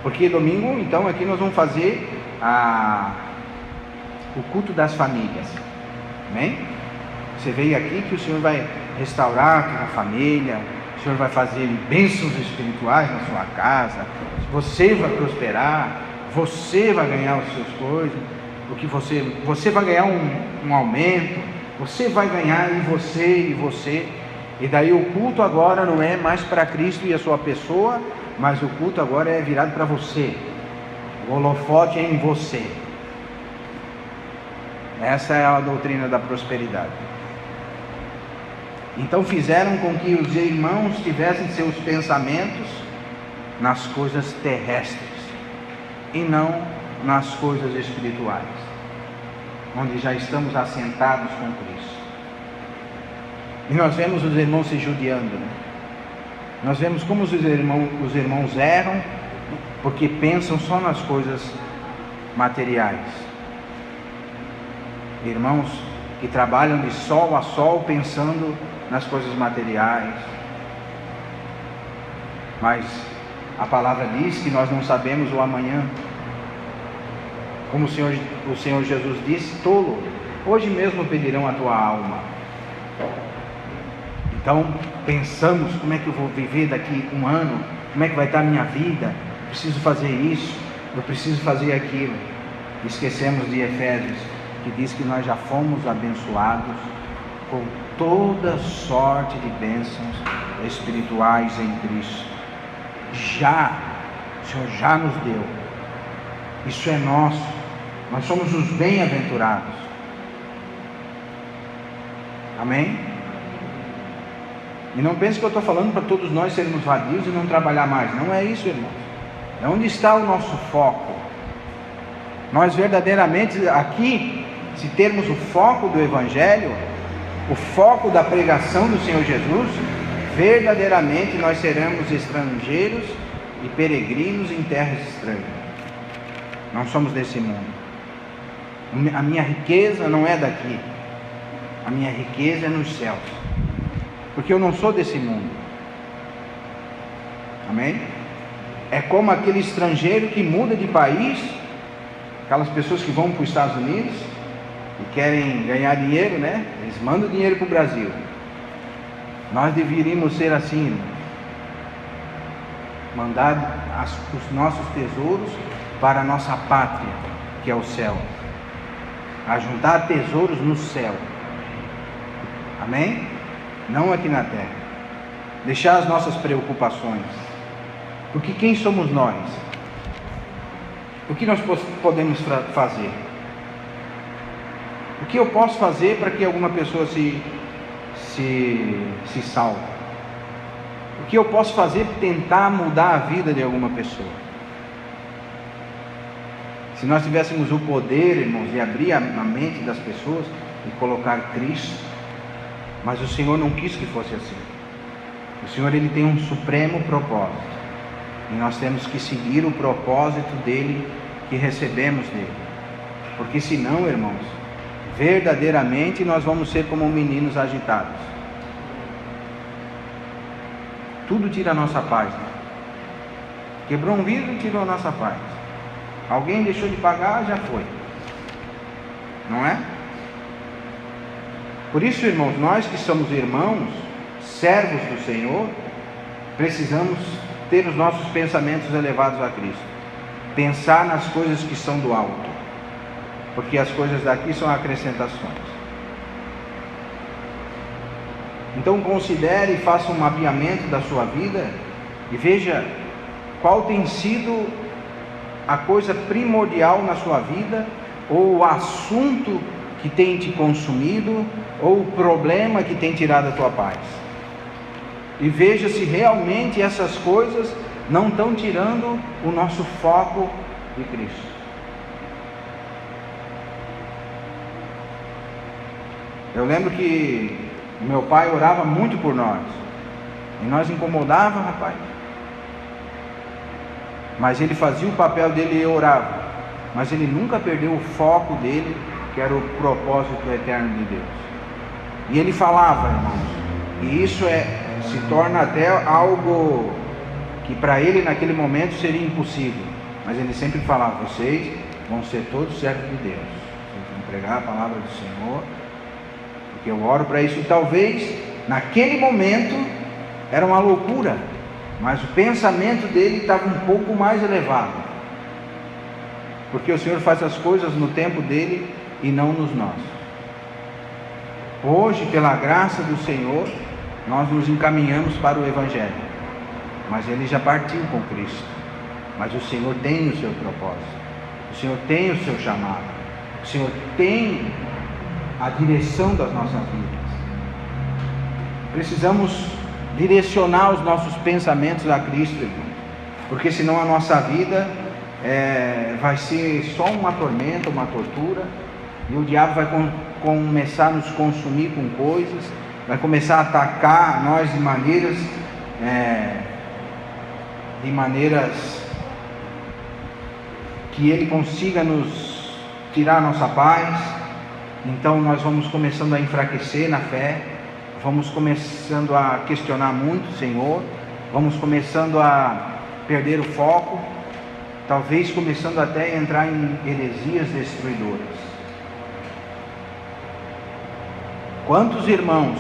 Speaker 1: Porque domingo, então, aqui nós vamos fazer o culto das famílias. Amém? Você veio aqui que o Senhor vai restaurar a família, o Senhor vai fazer bênçãos espirituais na sua casa, você vai prosperar, você vai ganhar as suas coisas, porque você vai ganhar um aumento, você vai ganhar e você. E daí o culto agora não é mais para Cristo e a sua pessoa, mas o culto agora é virado para você. O holofote é em você. Essa é a doutrina da prosperidade. Então fizeram com que os irmãos tivessem seus pensamentos nas coisas terrestres e não nas coisas espirituais, onde já estamos assentados com Cristo. E nós vemos os irmãos se judiando, né? Nós vemos como os irmãos erram, porque pensam só nas coisas materiais. Irmãos que trabalham de sol a sol pensando nas coisas materiais. Mas a palavra diz que nós não sabemos o amanhã. Como o Senhor Jesus disse: tolo, hoje mesmo pedirão a tua alma. Então pensamos: como é que eu vou viver daqui um ano? Como é que vai estar a minha vida? Eu preciso fazer isso, eu preciso fazer aquilo. Esquecemos de Efésios, que diz que nós já fomos abençoados com toda sorte de bênçãos espirituais em Cristo. O Senhor já nos deu. Isso é nosso. Nós somos os bem-aventurados. Amém? E não pense que eu estou falando para todos nós sermos vadios e não trabalhar mais. Não é isso, irmãos. É onde está o nosso foco. Nós verdadeiramente aqui, se termos o foco do Evangelho, o foco da pregação do Senhor Jesus, verdadeiramente nós seremos estrangeiros e peregrinos em terras estranhas. Não somos desse mundo. A minha riqueza não é daqui. A minha riqueza é nos céus. Porque eu não sou desse mundo. Amém? É como aquele estrangeiro que muda de país, aquelas pessoas que vão para os Estados Unidos e querem ganhar dinheiro, né? Eles mandam dinheiro para o Brasil. Nós deveríamos ser assim, irmãos. Mandar os nossos tesouros para a nossa pátria, que é o céu. Ajuntar tesouros no céu. Amém? Não aqui na terra. Deixar as nossas preocupações. Porque quem somos nós? O que nós podemos fazer? O que eu posso fazer para que alguma pessoa se salve? O que eu posso fazer para tentar mudar a vida de alguma pessoa? Se nós tivéssemos o poder, irmãos, de abrir a mente das pessoas e colocar Cristo, mas o Senhor não quis que fosse assim. O Senhor, Ele tem um supremo propósito, e nós temos que seguir o propósito dEle, que recebemos dEle, porque senão, irmãos, verdadeiramente nós vamos ser como meninos agitados. Tudo tira a nossa paz, né? Quebrou um vidro, tirou a nossa paz. Alguém deixou de pagar, já foi. Não é? Por isso, irmãos, nós que somos irmãos, servos do Senhor, precisamos ter os nossos pensamentos elevados a Cristo. Pensar nas coisas que são do alto, porque as coisas daqui são acrescentações. Então considere e faça um mapeamento da sua vida e veja qual tem sido a coisa primordial na sua vida, ou o assunto que tem te consumido, ou o problema que tem tirado a tua paz. E veja se realmente essas coisas não estão tirando o nosso foco de Cristo. Eu lembro que meu pai orava muito por nós, e nós incomodava, rapaz. mas ele fazia o papel dele e orava, mas ele nunca perdeu o foco dele, que era o propósito eterno de Deus. E ele falava, irmãos, e isso se torna até algo que para ele naquele momento seria impossível, mas ele sempre falava: vocês vão ser todos servos de Deus, vocês vão pregar a palavra do Senhor, porque eu oro para isso. E talvez naquele momento era uma loucura, mas o pensamento dele estava um pouco mais elevado, porque o Senhor faz as coisas no tempo dele e não nos nossos. Hoje, pela graça do Senhor, nós nos encaminhamos para o Evangelho, mas ele já partiu com Cristo. Mas o Senhor tem o seu propósito, o Senhor tem o seu chamado, o Senhor tem a direção das nossas vidas. Precisamos direcionar os nossos pensamentos a Cristo, irmão, porque senão a nossa vida vai ser só uma tormenta, uma tortura, e o diabo vai começar a nos consumir com coisas, vai começar a atacar nós de maneiras que ele consiga nos tirar a nossa paz. Então nós vamos começando a enfraquecer na fé, vamos começando a questionar muito o Senhor, vamos começando a perder o foco, talvez começando até a entrar em heresias destruidoras. Quantos irmãos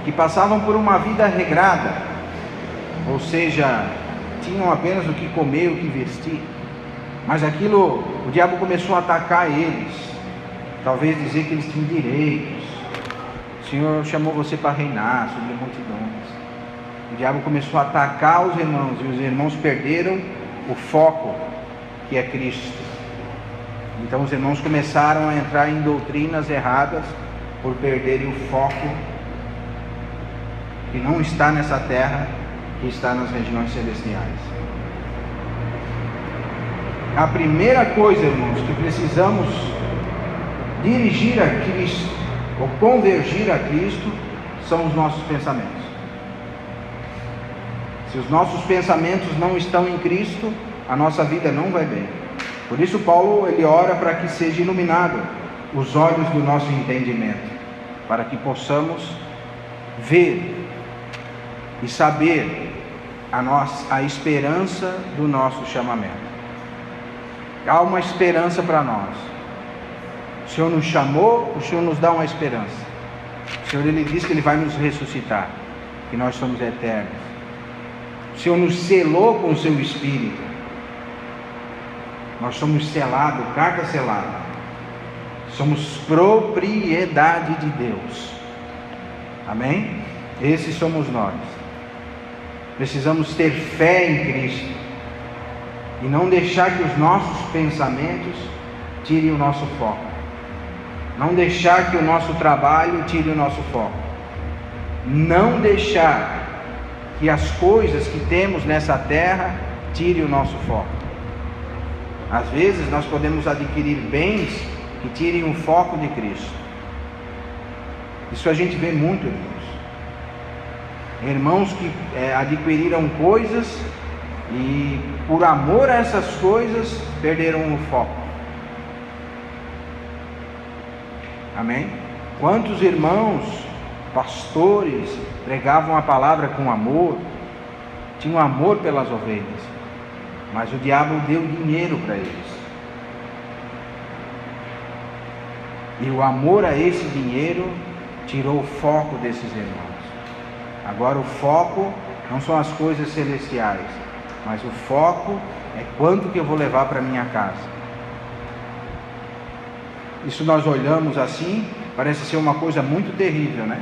Speaker 1: que passavam por uma vida regrada, ou seja, tinham apenas o que comer, o que vestir, mas aquilo, o diabo começou a atacar eles, talvez dizer que eles tinham direitos. O Senhor chamou você para reinar sobre multidões. O diabo começou a atacar os irmãos, e os irmãos perderam o foco, que é Cristo. Então os irmãos começaram a entrar em doutrinas erradas, por perderem o foco, que não está nessa terra, que está nas regiões celestiais. A primeira coisa, irmãos, que precisamos dirigir a Cristo, ou convergir a Cristo, são os nossos pensamentos. Se os nossos pensamentos não estão em Cristo, a nossa vida não vai bem. Por isso Paulo, ele ora para que seja iluminado os olhos do nosso entendimento, para que possamos ver e saber a esperança do nosso chamamento. Há uma esperança para nós. O Senhor nos chamou, o Senhor nos dá uma esperança. O Senhor, ele diz que ele vai nos ressuscitar, que nós somos eternos. O Senhor nos selou com o seu Espírito. Nós somos selados, carta selada. Somos propriedade de Deus. Amém? Esses somos nós. Precisamos ter fé em Cristo e não deixar que os nossos pensamentos tirem o nosso foco. Não deixar que o nosso trabalho tire o nosso foco. Não deixar que as coisas que temos nessa terra tirem o nosso foco. Às vezes nós podemos adquirir bens que tirem o foco de Cristo. Isso a gente vê muito, irmãos. Irmãos que adquiriram coisas e por amor a essas coisas perderam o foco. Amém? Quantos irmãos, pastores, pregavam a palavra com amor, tinham amor pelas ovelhas, mas o diabo deu dinheiro para eles. E o amor a esse dinheiro tirou o foco desses irmãos. Agora o foco não são as coisas celestiais, mas o foco é quanto que eu vou levar para minha casa. Isso nós olhamos assim, parece ser uma coisa muito terrível, né?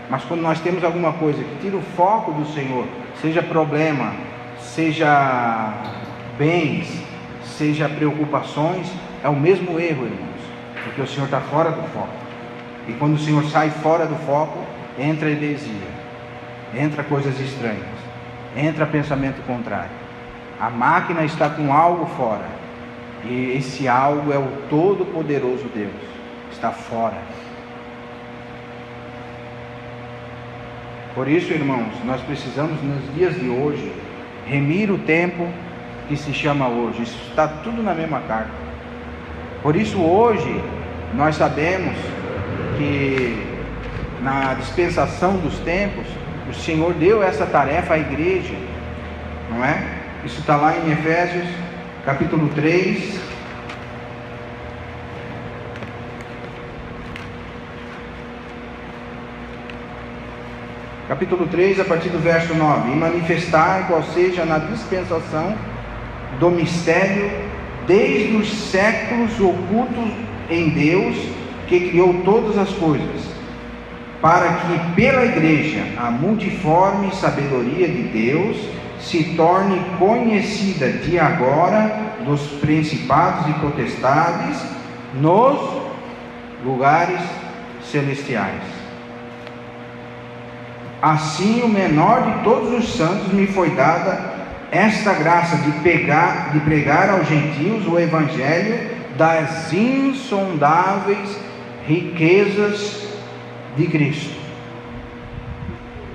Speaker 1: Mas quando nós temos alguma coisa que tira o foco do Senhor, seja problema, seja bens, seja preocupações, é o mesmo erro, irmãos. Porque o Senhor está fora do foco. E quando o Senhor sai fora do foco, entra heresia, entra coisas estranhas, entra pensamento contrário. A máquina está com algo fora, e esse algo é o Todo-Poderoso Deus, está fora. Por isso, irmãos, nós precisamos nos dias de hoje remir o tempo que se chama hoje. Isso está tudo na mesma carta. Por isso hoje nós sabemos que na dispensação dos tempos o Senhor deu essa tarefa à igreja, não é? Isso está lá em Efésios capítulo 3. Capítulo 3, a partir do verso 9: e manifestar qual seja na dispensação do mistério desde os séculos ocultos em Deus, que criou todas as coisas, para que pela igreja a multiforme sabedoria de Deus se torne conhecida de agora dos principados e potestades nos lugares celestiais. Assim, o menor de todos os santos me foi dada esta graça de pregar aos gentios o evangelho das insondáveis riquezas de Cristo,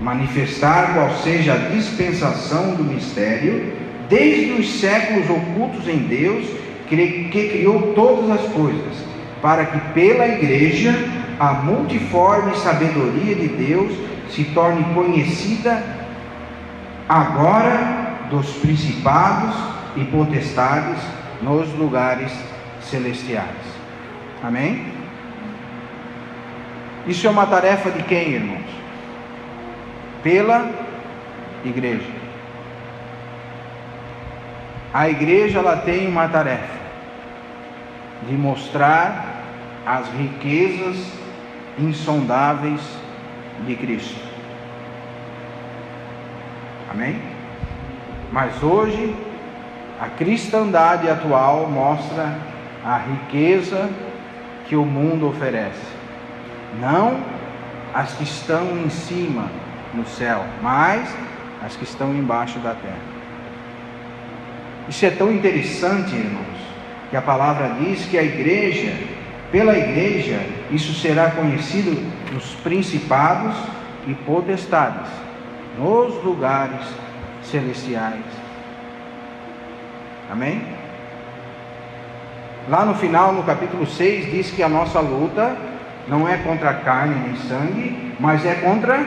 Speaker 1: manifestar qual seja a dispensação do mistério desde os séculos ocultos em Deus, que criou todas as coisas, para que pela igreja a multiforme sabedoria de Deus se torne conhecida agora dos principados e potestades nos lugares celestiais. Amém? Isso é uma tarefa de quem, irmãos? Pela igreja. A igreja, ela tem uma tarefa de mostrar as riquezas insondáveis de Cristo. Amém? Mas hoje a cristandade atual mostra a riqueza que o mundo oferece, não as que estão em cima no céu, mas as que estão embaixo da terra. Isso é tão interessante, irmãos, que a palavra diz que a igreja, pela igreja, isso será conhecido nos principados e potestades, nos lugares celestiais. Amém? Lá no final, no capítulo 6, diz que a nossa luta não é contra carne nem sangue, mas é contra...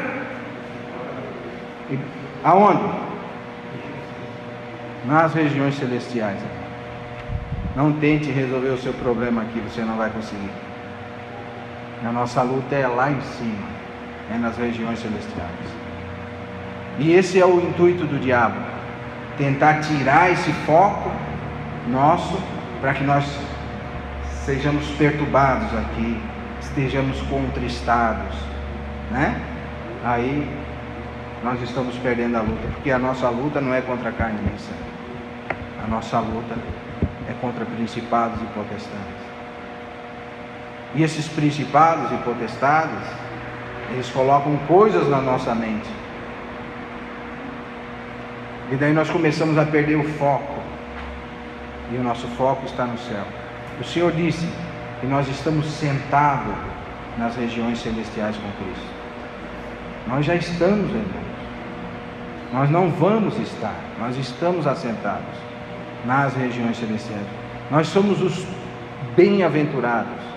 Speaker 1: aonde? Nas regiões celestiais. Não tente resolver o seu problema aqui, você não vai conseguir. A nossa luta é lá em cima, é nas regiões celestiais. E esse é o intuito do diabo: tentar tirar esse foco nosso, para que nós sejamos perturbados aqui, estejamos contristados, né? Aí nós estamos perdendo a luta, porque a nossa luta não é contra a carne nem sangue. A nossa luta é contra principados e potestades. E esses principados e potestades, eles colocam coisas na nossa mente. E daí nós começamos a perder o foco. E o nosso foco está no céu. O Senhor disse que nós estamos sentados nas regiões celestiais com Cristo. Nós já estamos, irmãos. Nós não vamos estar, nós estamos assentados nas regiões celestiais. Nós somos os bem-aventurados.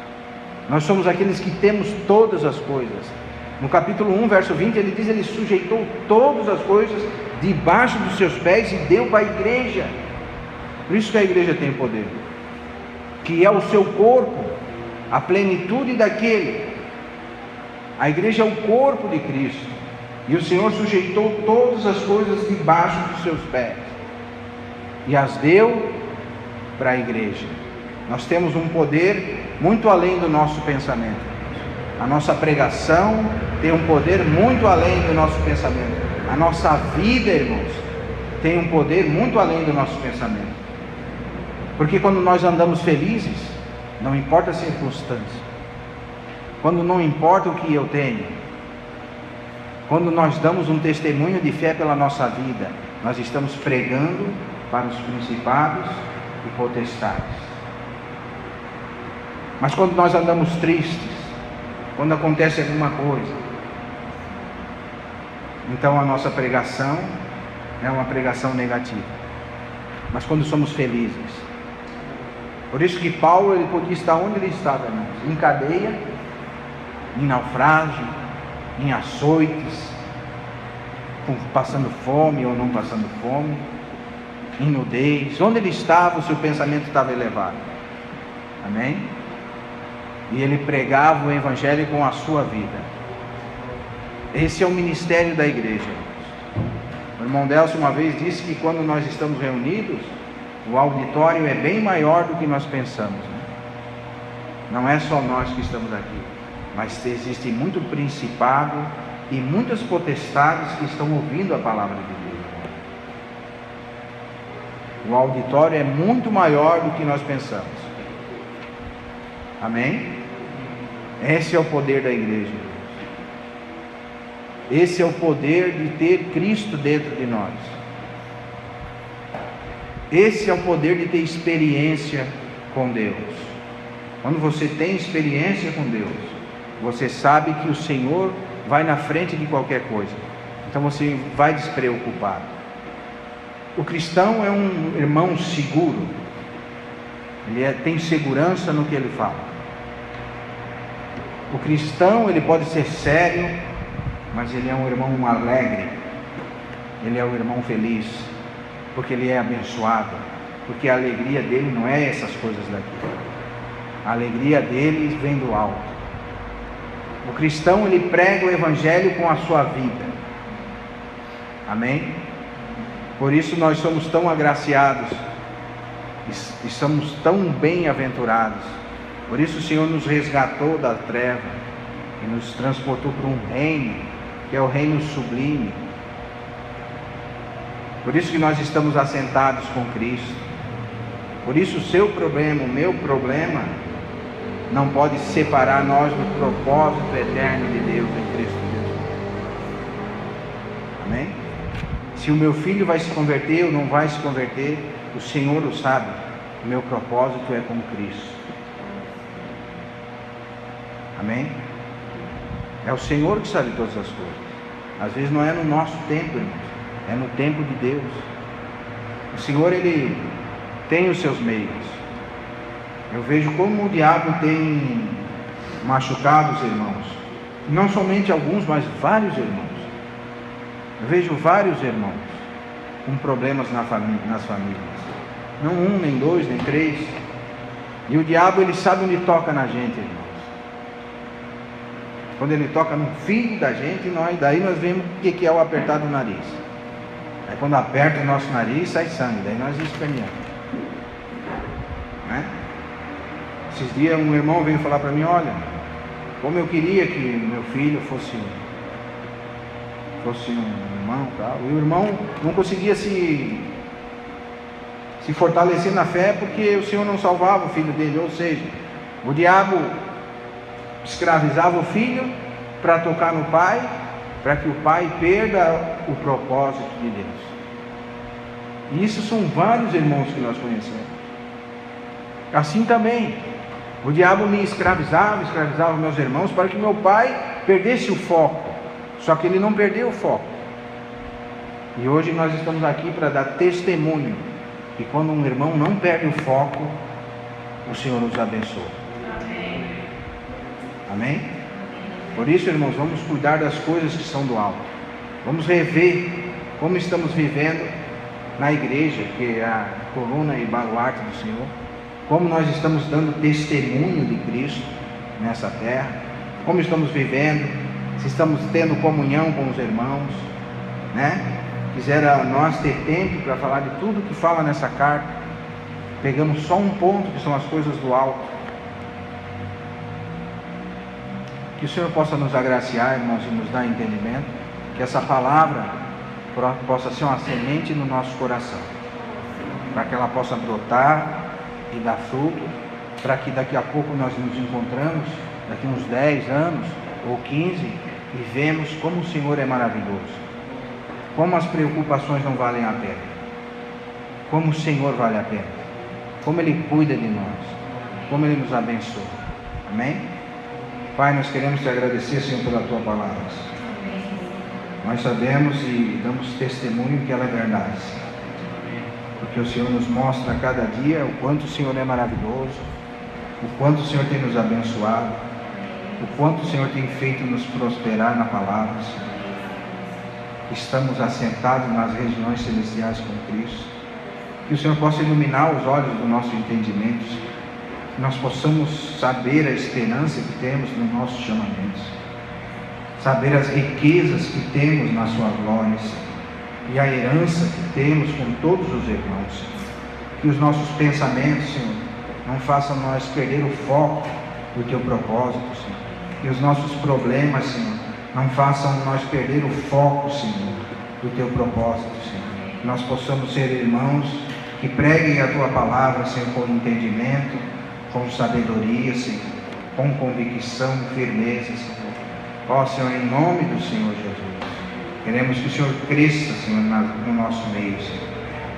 Speaker 1: Nós somos aqueles que temos todas as coisas. No capítulo 1, verso 20, ele diz: ele sujeitou todas as coisas debaixo dos seus pés e deu para a igreja. Por isso que a igreja tem poder, que é o seu corpo, a plenitude daquele. A igreja é o corpo de Cristo, e o Senhor sujeitou todas as coisas debaixo dos seus pés e as deu para a igreja. Nós temos um poder muito além do nosso pensamento. A nossa pregação tem um poder muito além do nosso pensamento. A nossa vida, irmãos, tem um poder muito além do nosso pensamento. Porque quando nós andamos felizes, não importa a circunstância, quando não importa o que eu tenho, quando nós damos um testemunho de fé pela nossa vida, nós estamos pregando para os principados e potestades. Mas quando nós andamos tristes, quando acontece alguma coisa, então a nossa pregação é uma pregação negativa. mas quando somos felizes. Por isso que Paulo, ele podia estar onde ele estava, irmãos, em cadeia, em naufrágio, em açoites, passando fome ou não passando fome, em nudez, onde ele estava, o seu pensamento estava elevado. Amém? E ele pregava o Evangelho com a sua vida. Esse é o ministério da igreja. O irmão Delcio uma vez disse que quando nós estamos reunidos, o auditório é bem maior do que nós pensamos, né? Não é só nós que estamos aqui, mas existe muito principado e muitas potestades que estão ouvindo a palavra de Deus. O auditório é muito maior do que nós pensamos. Amém? Esse é o poder da igreja. Esse é o poder de ter Cristo dentro de nós. Esse é o poder de ter experiência com Deus. Quando você tem experiência com Deus, você sabe que o Senhor vai na frente de qualquer coisa. Então você vai despreocupado. O cristão é um irmão seguro. Ele tem segurança no que ele fala. O cristão, ele pode ser sério, mas ele é um irmão alegre. Ele é um irmão feliz, porque ele é abençoado. Porque a alegria dele não é essas coisas daqui. A alegria dele vem do alto. O cristão, ele prega o Evangelho com a sua vida. Amém? Por isso nós somos tão agraciados e somos tão bem-aventurados. Por isso o Senhor nos resgatou da treva e nos transportou para um reino, que é o reino sublime. Por isso que nós estamos assentados com Cristo. Por isso o seu problema, o meu problema, não pode separar nós do propósito eterno de Deus em Cristo Jesus. Amém? Se o meu filho vai se converter ou não vai se converter, o Senhor o sabe. O meu propósito é com Cristo. Amém? É o Senhor que sabe todas as coisas. Às vezes não é no nosso tempo, irmãos, é no tempo de Deus. O Senhor, ele tem os seus meios. Eu vejo como o diabo tem machucado os irmãos. Não somente alguns, mas vários irmãos. Eu vejo vários irmãos com problemas nas famílias. Não um, nem dois, nem três. E o diabo, ele sabe onde toca na gente, irmãos. Quando ele toca no filho da gente, daí nós vemos o que é o apertar do nariz. Aí quando aperta o nosso nariz, sai sangue. Daí nós esperneamos. Né? Esses dias um irmão veio falar para mim, olha, como eu queria que meu filho fosse um irmão, tal. E o irmão não conseguia se fortalecer na fé porque o Senhor não salvava o filho dele. Ou seja, o diabo escravizava o filho para tocar no pai, para que o pai perda o propósito de Deus. E isso são vários irmãos que nós conhecemos. Assim também, o diabo me escravizava meus irmãos para que meu pai perdesse o foco. Só que ele não perdeu o foco. E hoje nós estamos aqui para dar testemunho que quando um irmão não perde o foco, o Senhor nos abençoa. Amém? Amém? Por isso, irmãos, vamos cuidar das coisas que são do alto. Vamos rever como estamos vivendo na igreja, que é a coluna e baluarte do Senhor. Como nós estamos dando testemunho de Cristo nessa terra. Como estamos vivendo. Se estamos tendo comunhão com os irmãos, né? Quisera nós ter tempo para falar de tudo que fala nessa carta. Pegamos só um ponto, que são as coisas do alto. Que o Senhor possa nos agraciar, irmãos, e nos dar entendimento. Que essa palavra possa ser uma semente no nosso coração. Para que ela possa brotar e dar fruto. Para que daqui a pouco nós nos encontramos, daqui uns 10 anos ou 15, e vemos como o Senhor é maravilhoso. Como as preocupações não valem a pena. Como o Senhor vale a pena. Como Ele cuida de nós. Como Ele nos abençoa. Amém? Pai, nós queremos te agradecer, Senhor, pela Tua palavra. Nós sabemos e damos testemunho que ela é verdade. porque o Senhor nos mostra a cada dia o quanto o Senhor é maravilhoso, o quanto o Senhor tem nos abençoado, o quanto o Senhor tem feito nos prosperar na palavra, Senhor. Estamos assentados nas regiões celestiais com Cristo. Que o Senhor possa iluminar os olhos do nosso entendimento, Senhor. Que nós possamos saber a esperança que temos nos nossos chamamentos, saber as riquezas que temos na sua glória, Senhor, e a herança que temos com todos os irmãos, Senhor. Que os nossos pensamentos, Senhor, não façam nós perder o foco do Teu propósito, Senhor. Que os nossos problemas, Senhor, não façam nós perder o foco, Senhor, do Teu propósito, Senhor. Que nós possamos ser irmãos que preguem a Tua palavra, Senhor, com entendimento, com sabedoria, Senhor, com convicção, firmeza, Senhor. Ó, Senhor, em nome do Senhor Jesus, queremos que o Senhor cresça, Senhor, no nosso meio, Senhor,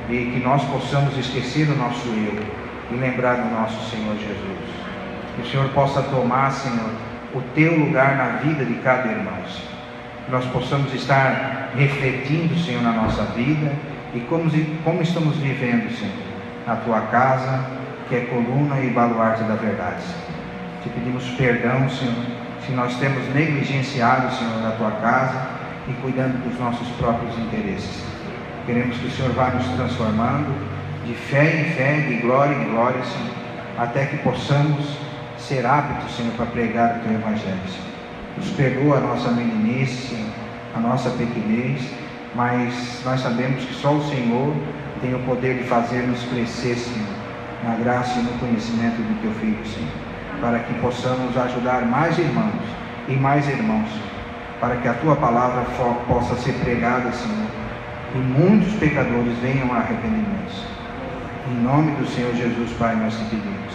Speaker 1: e que nós possamos esquecer o nosso eu e lembrar do nosso Senhor Jesus. Que o Senhor possa tomar, Senhor, o Teu lugar na vida de cada irmão, Senhor. Que nós possamos estar refletindo, Senhor, na nossa vida e como estamos vivendo, Senhor, na Tua casa, que é coluna e baluarte da verdade, Senhor. Te pedimos perdão, Senhor, se nós temos negligenciado, Senhor, a Tua casa e cuidando dos nossos próprios interesses. Queremos que o Senhor vá nos transformando de fé em fé, de glória em glória, Senhor, até que possamos ser aptos, Senhor, para pregar o Teu Evangelho, Senhor. Nos perdoa a nossa meninice, Senhor, a nossa pequenez, mas nós sabemos que só o Senhor tem o poder de fazer-nos crescer, Senhor, na graça e no conhecimento do Teu Filho, Senhor, para que possamos ajudar mais irmãos e mais irmãos, Senhor, para que a Tua palavra possa ser pregada, Senhor, e muitos pecadores venham a arrependimento, Senhor. Em nome do Senhor Jesus, Pai, nós te pedimos.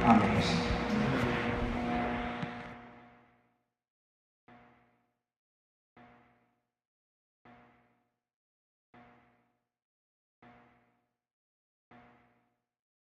Speaker 1: Amém.